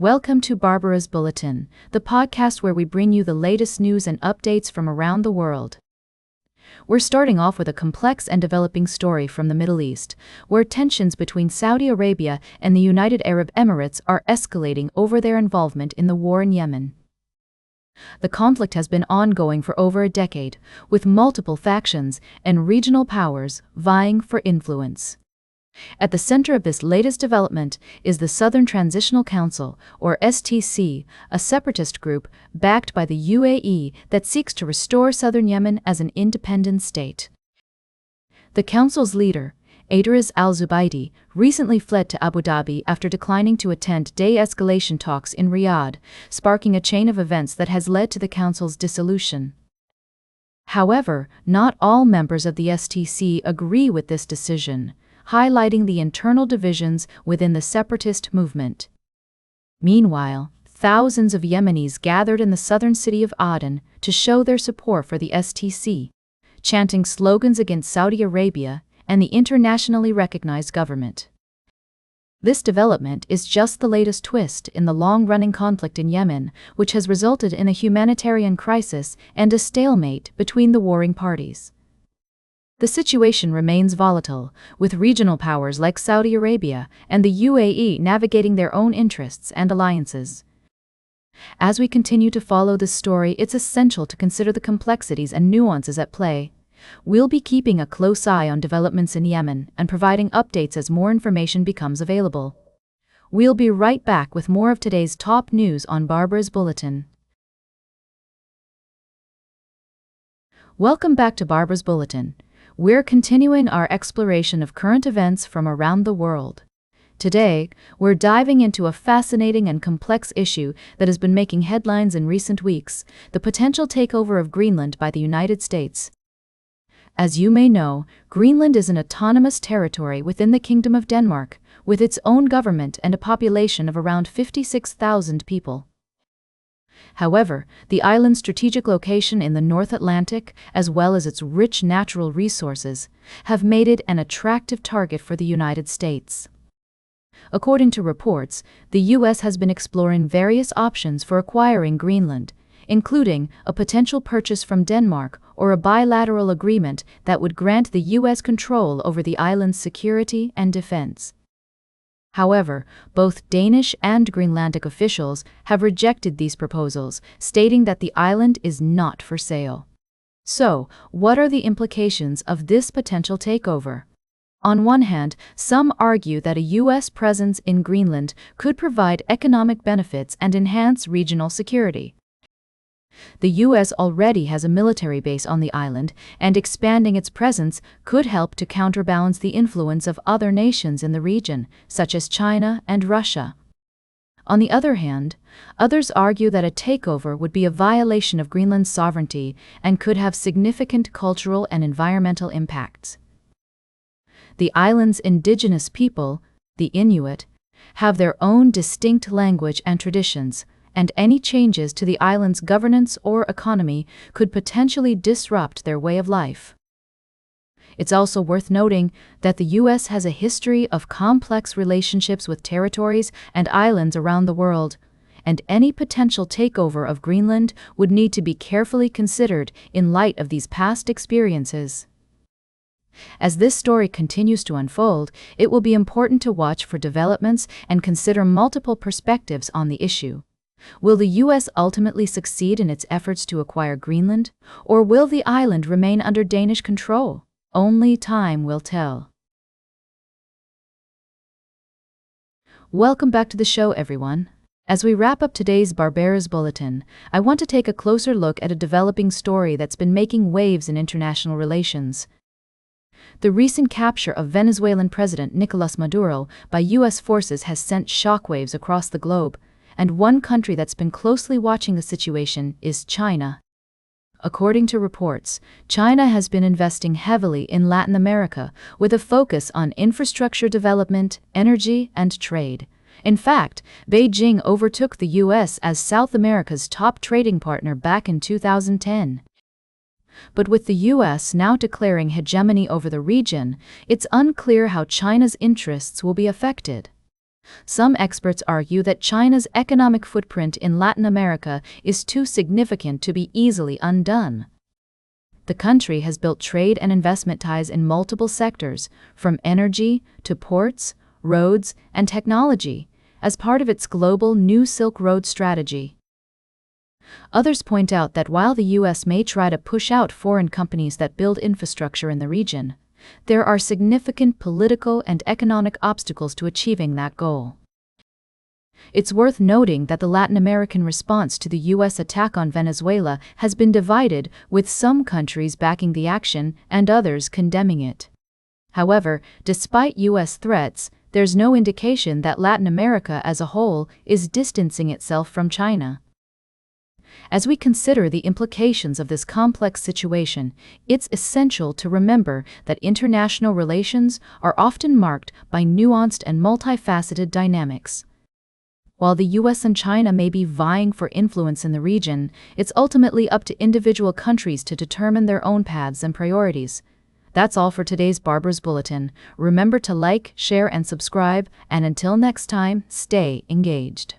Welcome to Barbara's Bulletin, the podcast where we bring you the latest news and updates from around the world. We're starting off with a complex and developing story from the Middle East, where tensions between Saudi Arabia and the United Arab Emirates are escalating over their involvement in the war in Yemen. The conflict has been ongoing for over a decade, with multiple factions and regional powers vying for influence. At the center of this latest development is the Southern Transitional Council, or STC, a separatist group backed by the UAE that seeks to restore southern Yemen as an independent state. The council's leader, Idris al-Zubaydi, recently fled to Abu Dhabi after declining to attend de-escalation talks in Riyadh, sparking a chain of events that has led to the council's dissolution. However, not all members of the STC agree with this decision, highlighting the internal divisions within the separatist movement. Meanwhile, thousands of Yemenis gathered in the southern city of Aden to show their support for the STC, chanting slogans against Saudi Arabia and the internationally recognized government. This development is just the latest twist in the long-running conflict in Yemen, which has resulted in a humanitarian crisis and a stalemate between the warring parties. The situation remains volatile, with regional powers like Saudi Arabia and the UAE navigating their own interests and alliances. As we continue to follow this story, it's essential to consider the complexities and nuances at play. We'll be keeping a close eye on developments in Yemen and providing updates as more information becomes available. We'll be right back with more of today's top news on Barbara's Bulletin. Welcome back to Barbara's Bulletin. We're continuing our exploration of current events from around the world. Today, we're diving into a fascinating and complex issue that has been making headlines in recent weeks: the potential takeover of Greenland by the United States. As you may know, Greenland is an autonomous territory within the Kingdom of Denmark, with its own government and a population of around 56,000 people. However, the island's strategic location in the North Atlantic, as well as its rich natural resources, have made it an attractive target for the United States. According to reports, the U.S. has been exploring various options for acquiring Greenland, including a potential purchase from Denmark or a bilateral agreement that would grant the U.S. control over the island's security and defense. However, both Danish and Greenlandic officials have rejected these proposals, stating that the island is not for sale. So, what are the implications of this potential takeover? On one hand, some argue that a U.S. presence in Greenland could provide economic benefits and enhance regional security. The U.S. already has a military base on the island, and expanding its presence could help to counterbalance the influence of other nations in the region, such as China and Russia. On the other hand, others argue that a takeover would be a violation of Greenland's sovereignty and could have significant cultural and environmental impacts. The island's indigenous people, the Inuit, have their own distinct language and traditions, and any changes to the island's governance or economy could potentially disrupt their way of life. It's also worth noting that the U.S. has a history of complex relationships with territories and islands around the world, and any potential takeover of Greenland would need to be carefully considered in light of these past experiences. As this story continues to unfold, it will be important to watch for developments and consider multiple perspectives on the issue. Will the U.S. ultimately succeed in its efforts to acquire Greenland, or will the island remain under Danish control? Only time will tell. Welcome back to the show, everyone. As we wrap up today's Barbara's Bulletin, I want to take a closer look at a developing story that's been making waves in international relations. The recent capture of Venezuelan President Nicolas Maduro by U.S. forces has sent shockwaves across the globe, and one country that's been closely watching the situation is China. According to reports, China has been investing heavily in Latin America with a focus on infrastructure development, energy, and trade. In fact, Beijing overtook the U.S. as South America's top trading partner back in 2010. But with the U.S. now declaring hegemony over the region, it's unclear how China's interests will be affected. Some experts argue that China's economic footprint in Latin America is too significant to be easily undone. The country has built trade and investment ties in multiple sectors, from energy to ports, roads, and technology, as part of its global New Silk Road strategy. Others point out that while the U.S. may try to push out foreign companies that build infrastructure in the region, there are significant political and economic obstacles to achieving that goal. It's worth noting that the Latin American response to the U.S. attack on Venezuela has been divided, with some countries backing the action and others condemning it. However, despite U.S. threats, there's no indication that Latin America as a whole is distancing itself from China. As we consider the implications of this complex situation, it's essential to remember that international relations are often marked by nuanced and multifaceted dynamics. While the U.S. and China may be vying for influence in the region, it's ultimately up to individual countries to determine their own paths and priorities. That's all for today's Barber's Bulletin. Remember to like, share, and subscribe, and until next time, stay engaged.